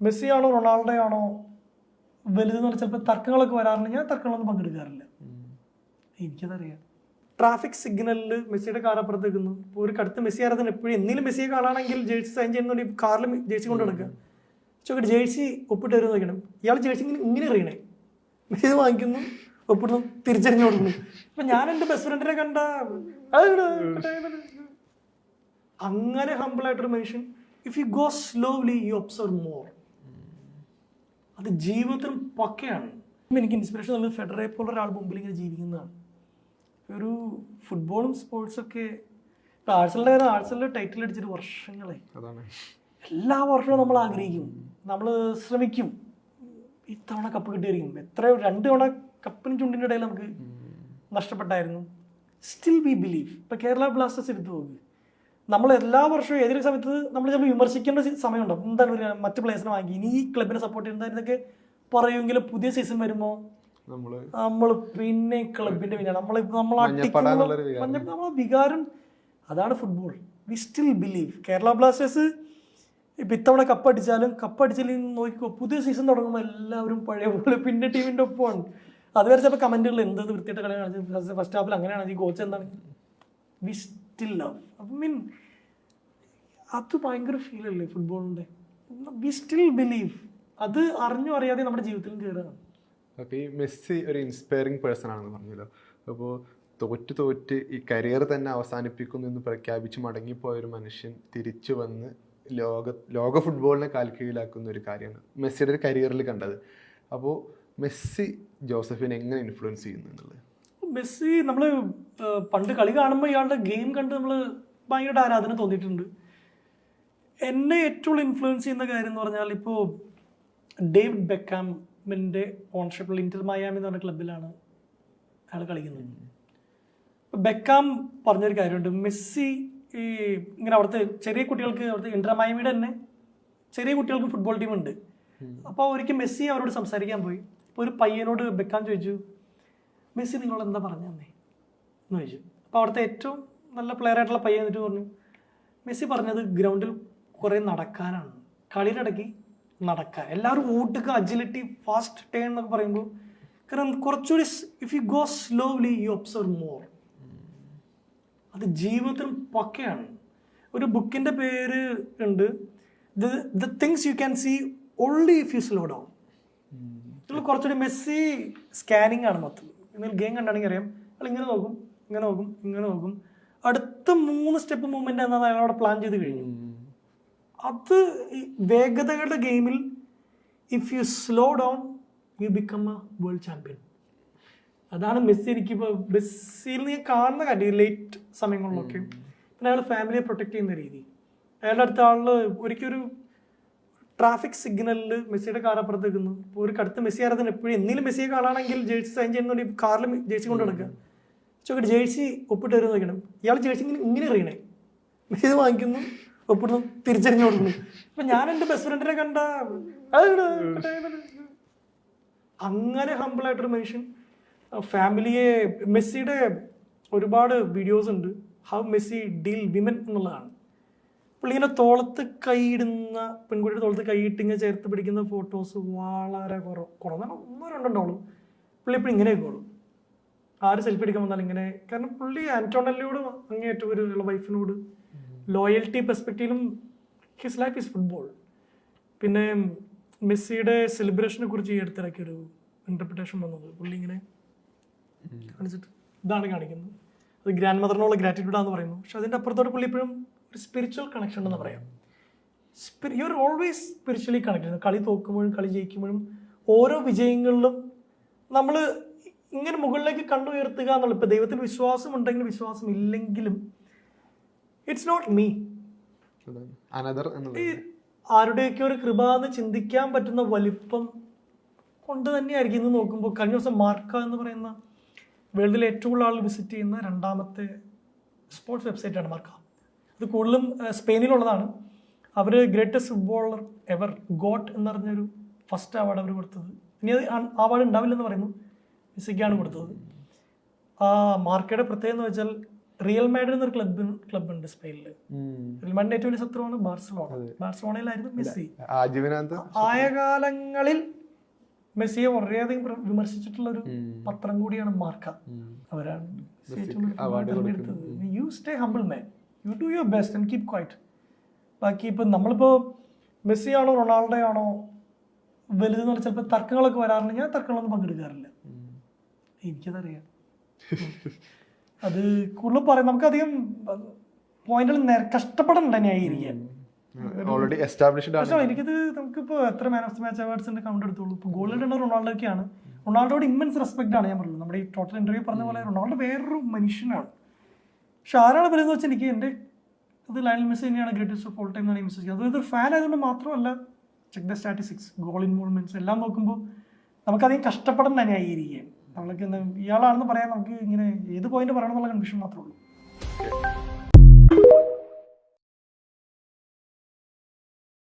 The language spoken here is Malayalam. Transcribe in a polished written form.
മെസ്സിയാണോ റൊണാൾഡോയാണോ വലുതെന്ന് പറഞ്ഞാൽ ചിലപ്പോൾ തർക്കങ്ങളൊക്കെ വരാറുണ്ട്. ഞാൻ തർക്കങ്ങളൊന്നും പങ്കെടുക്കാറില്ല, എനിക്കതറിയാം. ട്രാഫിക് സിഗ്നലിൽ മെസ്സിയുടെ കാർ അപ്പുറത്ത് നിൽക്കുന്നു. ഇപ്പോൾ ഒരു കടുത്ത മെസ്സി ആരാധന എപ്പോഴും എന്തെങ്കിലും മെസ്സിയെ കാണാണെങ്കിൽ ജേഴ്സി സൈൻ ചെയ്യുന്നുണ്ടെങ്കിൽ കാറിൽ ജേഴ്സി കൊണ്ട് നടക്കുക. ചോദിക്കട്ടെ, ജേഴ്സി ഒപ്പിട്ട് വരുമെന്ന് നോക്കണം. ഇയാൾ ജേഴ്സി ഇങ്ങനെ എറിയണേ, മെസ്സി വാങ്ങിക്കുന്നു, ഒപ്പിടുന്നു, തിരിച്ചറിഞ്ഞു കൊടുക്കുന്നു. അപ്പം ഞാൻ എൻ്റെ ബെസ്റ്റ് ഫ്രണ്ടിനെ കണ്ട അങ്ങനെ ഹംബിളായിട്ടൊരു മനുഷ്യൻ. If you go slowly you observe more. അത് ജീവിതത്തിലും പക്കയാണ്. എനിക്ക് ഇൻസ്പിറേഷൻ ഉള്ളത് ഫെഡററെ പോലെ ഒരാൾ മുമ്പിൽ ഇങ്ങനെ ജീവിക്കുന്നതാണ്. ഒരു ഫുട്ബോളും സ്പോർട്സൊക്കെ ഇപ്പം ആഴ്സണലിൽ ടൈറ്റിൽ അടിച്ചിട്ട് വർഷങ്ങളായി. എല്ലാ വർഷവും നമ്മൾ ആഗ്രഹിക്കും, നമ്മൾ ശ്രമിക്കും, ഇത്തവണ കപ്പ് കിട്ടിയായിരിക്കും. എത്രയോ 2 തവണ കപ്പിനും ചുണ്ടിൻ്റെ ഇടയിൽ നമുക്ക് നഷ്ടപ്പെട്ടായിരുന്നു. Still we believe. ഇപ്പം കേരള ബ്ലാസ്റ്റേഴ്സ് എടുത്തു പോകുക, നമ്മൾ എല്ലാ വർഷവും ഏതൊരു സമയത്ത് നമ്മൾ ചിലപ്പോൾ വിമർശിക്കേണ്ട സമയമുണ്ടാവും. എന്താണ് ഒരു മറ്റ് പ്ലേയേഴ്സിനെ വാങ്ങി ഇനി ഈ ക്ലബിനെ സപ്പോർട്ട് ചെയ്യുന്നതൊക്കെ പറയുമെങ്കിലും പുതിയ സീസൺ വരുമ്പോൾ നമ്മൾ പിന്നെ ക്ലബിന്റെ പിന്നാണ്. നമ്മളെ വികാരം അതാണ് football. V still believe. Kerala Blasters ഇപ്പം ഇത്തവണ കപ്പടിച്ചാലും നോക്കിക്കോ, പുതിയ സീസൺ തുടങ്ങുമ്പോൾ എല്ലാവരും പഴയ പോലെ പിന്നെ ടീമിൻ്റെ ഒപ്പമാണ്. അതുവരെ ചിലപ്പോൾ കമൻറ്റുകൾ എന്ത് വൃത്തിയായിട്ട് കളി കാണിച്ചു, ഫസ്റ്റ് ഹാഫിൽ അങ്ങനെയാണ്, ഈ കോച്ച് എന്താണ്. We still love. അപ്പം മീൻ അത് ഭയങ്കര ഫീലല്ലേ ഫുട്ബോളിൻ്റെ. We still believe. അത് അറിഞ്ഞോ അറിയാതെ നമ്മുടെ ജീവിതത്തിലും കയറുകയാണ്. അപ്പോൾ ഈ മെസ്സി ഒരു ഇൻസ്പയറിംഗ് പേഴ്സൺ ആണെന്ന് പറഞ്ഞല്ലോ. അപ്പോൾ തോറ്റ് ഈ കരിയർ തന്നെ അവസാനിപ്പിക്കുന്നു എന്ന് പ്രഖ്യാപിച്ച് മടങ്ങിപ്പോയൊരു മനുഷ്യൻ തിരിച്ചു വന്ന് ലോക ഫുട്ബോളിനെ കാൽക്കീഴിലാക്കുന്ന ഒരു കാര്യമാണ് മെസ്സിയുടെ ഒരു കരിയറിൽ കണ്ടത്. അപ്പോൾ മെസ്സി ജോസഫിനെ എങ്ങനെ ഇൻഫ്ലുവൻസ് ചെയ്യുന്നു എന്നുള്ളത്? മെസ്സി നമ്മൾ പണ്ട് കളി കാണുമ്പോൾ ഇയാളുടെ ഗെയിം കണ്ട് നമ്മൾ ഭയങ്കര ആരാധന തോന്നിയിട്ടുണ്ട്. എന്നെ ഏറ്റവും ഇൻഫ്ലുവൻസ് ചെയ്യുന്ന കാര്യം എന്ന് പറഞ്ഞാൽ, ഇപ്പോൾ ഡേവിഡ് ബെക്കാമിൻ്റെ ഓൺഷിപ്പിൽ ഇന്റർ മയാമി എന്ന് പറഞ്ഞ ക്ലബിലാണ് അയാൾ കളിക്കുന്നത്. ബെക്കാം പറഞ്ഞൊരു കാര്യമുണ്ട്, മെസ്സി ഈ ഇങ്ങനെ അവിടുത്തെ ചെറിയ കുട്ടികൾക്ക്, അവിടുത്തെ ഇന്റർ മയാമിയുടെ തന്നെ ചെറിയ കുട്ടികൾക്ക് ഫുട്ബോൾ ടീമുണ്ട്. അപ്പോൾ ഒരിക്കൽ മെസ്സി അവരോട് സംസാരിക്കാൻ പോയി. അപ്പോൾ ഒരു പയ്യനോട് ബെക്കാം ചോദിച്ചു, മെസ്സി നിങ്ങളോട് എന്താ പറഞ്ഞു തന്നെ എന്ന് ചോദിച്ചു. അപ്പോൾ അവിടുത്തെ ഏറ്റവും നല്ല പ്ലെയർ ആയിട്ടുള്ള പയ്യൻ എന്നിട്ട് പറഞ്ഞു, മെസ്സി പറഞ്ഞത് ഗ്രൗണ്ടിൽ കുറേ നടക്കാനാണ്, കളിയുടെ ഇടയ്ക്ക് നടക്കാൻ. എല്ലാവരും ഓട്ടുക, അജിലിറ്റി, ഫാസ്റ്റ് ടേൺ എന്നൊക്കെ പറയുമ്പോൾ, കാരണം കുറച്ചുകൂടി if you go slowly you observe more. അത് ജീവിതത്തിലും പക്കയാണ്. ഒരു ബുക്കിൻ്റെ പേര് ഉണ്ട്, the things you can see only if you slow down. കുറച്ചുകൂടി മെസ്സി സ്കാനിങ് ആണ് മൊത്തം. എന്നാൽ ഗെയിം കണ്ടാണെങ്കിൽ അറിയാം, അയാൾ ഇങ്ങനെ നോക്കും, ഇങ്ങനെ നോക്കും, ഇങ്ങനെ നോക്കും, അടുത്ത 3 സ്റ്റെപ്പ് മൂവ്മെന്റ് എന്നാണ് അയാൾ അവിടെ പ്ലാൻ ചെയ്ത് കഴിഞ്ഞു. അത് വേഗതകളുടെ ഗെയിമിൽ if you slow down you become A world champion. അതാണ് മെസ്സി. എനിക്കിപ്പോൾ മെസ്സിയിൽ നീ കാണുന്ന കാര്യം ലേറ്റ് സമയങ്ങളിലൊക്കെ പിന്നെ അയാൾ ഫാമിലിയെ പ്രൊട്ടക്ട് ചെയ്യുന്ന രീതി. അയാളുടെ അടുത്ത ആളിൽ ഒരിക്കലൊരു ട്രാഫിക് സിഗ്നലിൽ മെസ്സിയുടെ കാർ അപ്പുറത്ത് നിൽക്കുന്നു. ഇപ്പോൾ ഒരു കടുത്ത മെസ്സി ആരാധന എപ്പോഴും എന്തെങ്കിലും മെസ്സിയെ കാണാണെങ്കിൽ ജേഴ്സി സൈൻ ചെയ്യുന്നുണ്ടെങ്കിൽ കാറിൽ ജേഴ്സി കൊണ്ട് നടക്കുക. ചോദിക്കട്ടെ, ജേഴ്സി ഒപ്പിട്ട് വരുമെന്ന് നോക്കണം. ഇയാൾ ജേഴ്സി ഇങ്ങനെ എറിയണേ, മെസ്സി വാങ്ങിക്കുന്നു, ഒപ്പിടുന്നു, തിരിച്ചറിഞ്ഞു കൊടുക്കുന്നു. അപ്പം ഞാൻ എൻ്റെ ബെസ്റ്റ് ഫ്രണ്ടിനെ കണ്ട അങ്ങനെ ഹംബിളായിട്ടൊരു മനുഷ്യൻ. ഫാമിലിയെ മെസ്സിയുടെ ഒരുപാട് വീഡിയോസ് ഉണ്ട്, ഹൗ മെസ്സി ഡീൽ വിമൻ എന്നുള്ളതാണ്. പുള്ളിങ്ങനെ തോളത്ത് കൈയിടുന്ന, പെൺകുട്ടിയുടെ തോളത്ത് കൈയിട്ടിങ്ങനെ ചേർത്ത് പിടിക്കുന്ന ഫോട്ടോസ് വളരെ കുറവാണ്, 1-2 പുള്ളി എപ്പോഴും ഇങ്ങനെയൊക്കെ ഉള്ളൂ. ആര് സെൽഫി എടുക്കാൻ വന്നാലും ഇങ്ങനെ. കാരണം പുള്ളി ആന്റോണല്ലിയോട് അങ്ങേയറ്റം ഒരു വൈഫിനോട് ലോയൽറ്റി പെർസ്പെക്റ്റീവിലും ഹിസ് ലൈഫ് ഈസ് ഫുട്ബോൾ. പിന്നെ മെസ്സിയുടെ സെലിബ്രേഷനെ കുറിച്ച് ഈ അടുത്തിടയ്ക്കൊരു ഇന്റർപ്രിട്ടേഷൻ വന്നത്, പുള്ളി ഇങ്ങനെ കാണിച്ചിട്ട് ഇതാണ് കാണിക്കുന്നത്, അത് ഗ്രാൻഡ് മദറിനുള്ള ഗ്രാറ്റിറ്റ്യൂഡാന്ന് പറയുന്നു. പക്ഷെ അതിൻ്റെ അപ്പുറത്തോട്ട് പുള്ളി ഇപ്പോഴും ഒരു സ്പിരിച്വൽ കണക്ഷൻ ഉണ്ടെന്ന് പറയാം. You are always spiritually connected. കളി തോക്കുമ്പോഴും കളി ജയിക്കുമ്പോഴും ഓരോ വിജയങ്ങളിലും നമ്മൾ ഇങ്ങനെ മുകളിലേക്ക് കണ്ണുയർത്തുക എന്നുള്ള. ഇപ്പം ദൈവത്തിൽ വിശ്വാസം ഉണ്ടെങ്കിലും വിശ്വാസം ഇല്ലെങ്കിലും ഇറ്റ്സ് നോട്ട് മീ, ആരുടെയൊക്കെ ഒരു കൃപ എന്ന് ചിന്തിക്കാൻ പറ്റുന്ന വലിപ്പം കൊണ്ട് തന്നെയായിരിക്കും ഇന്ന് നോക്കുമ്പോൾ. കഴിഞ്ഞ ദിവസം മാർക്ക എന്ന് പറയുന്ന വേൾഡിലെ ഏറ്റവും കൂടുതൽ ആൾ വിസിറ്റ് ചെയ്യുന്ന 2ാമത്തെ സ്പോർട്സ് വെബ്സൈറ്റാണ് മാർക്ക. അത് കൂടുതലും സ്പെയിനിലുള്ളതാണ്. അവർ ഗ്രേറ്റസ്റ്റ് ഫുട്ബോളർ എവർ ഗോട്ട് എന്ന് പറഞ്ഞൊരു ഫസ്റ്റ് അവാർഡ് അവർ കൊടുത്തത്. ഇനി അത് അവാർഡ് ഉണ്ടാവില്ലെന്ന് പറയുന്നു, മെസ്സിക്കാണ് കൊടുത്തത്. ആ മാർക്കയുടെ പ്രത്യേകത എന്ന് വെച്ചാൽ റിയൽ മാഡ്രിഡ് എന്നൊരു ക്ലബ് ഉണ്ട് സ്പെയിനിൽ. റിയൽ മാഡ്രിഡിന്റെ ഏറ്റവും വലിയ ശത്രുവാണ് ബാർസലോണയിലായിരുന്നു മെസ്സി. ആയ കാലങ്ങളിൽ മെസ്സിയെ വളരെയധികം വിമർശിച്ചിട്ടുള്ള ഒരു പത്രം കൂടിയാണ് മാർക്ക. അവരാണ് തെരഞ്ഞെടുത്തത്. You stay humble man, you do your best and keep quite. ബാക്കി ഇപ്പം നമ്മളിപ്പോ മെസ്സി ആണോ റൊണാൾഡോ ആണോ വലുതെന്ന് പറഞ്ഞാൽ ചിലപ്പോൾ തർക്കങ്ങളൊക്കെ വരാറുണ്ട്. ഞാൻ തർക്കങ്ങളൊന്നും പങ്കെടുക്കാറില്ല, എനിക്കതറിയാം. അത് കൂടുതൽ പറയും, നമുക്കധികം പോയിന്റുകൾ കഷ്ടപ്പെടണ്ട ന്യായീകരിക്കാൻ. എനിക്കിത് നമുക്കിപ്പോൾ എത്ര മാൻ ഓഫ് ദി മാച്ച് അവാർഡ്സിന്റെ കൗണ്ട് എടുത്തോളൂ. ഇപ്പോൾ ഗോൾ ഇടുന്ന റൊണാൾഡോയ്ക്കാണ്. റൊണാൾഡോയോട് ഇമ്മൻസ് റെസ്പെക്ട് ആണ് ഞാൻ പറഞ്ഞത്. നമ്മുടെ ഈ ടോട്ടൽ ഇന്റർവ്യൂ പറഞ്ഞ പോലെ റൊണാൾഡോ വേറൊരു മനുഷ്യനാണ്. പക്ഷെ ആരാണ് പറയുന്നത് വെച്ചാൽ എനിക്ക് എൻ്റെ അത് ലയണൽ മെസ്സി തന്നെയാണ് ഗ്രേറ്റസ്റ്റ് ഓഫ് ഓൾ ടൈം എന്നാണ് വിശ്വസിക്കുന്നത്. അതൊരു ഫാൻ ആയതുകൊണ്ട് മാത്രമല്ല, check the statistics, goal involvements എല്ലാം നോക്കുമ്പോൾ നമുക്കധികം കഷ്ടപ്പെടേണ്ട ന്യായീകരിക്കാൻ. നമ്മൾക്ക് ഇയാളാണെന്ന് പറയാൻ നമുക്ക് ഇങ്ങനെ ഏത് പോയിന്റ് പറയണം എന്നുള്ള കൺഫ്യൂഷൻ മാത്രമേ ഉള്ളൂ.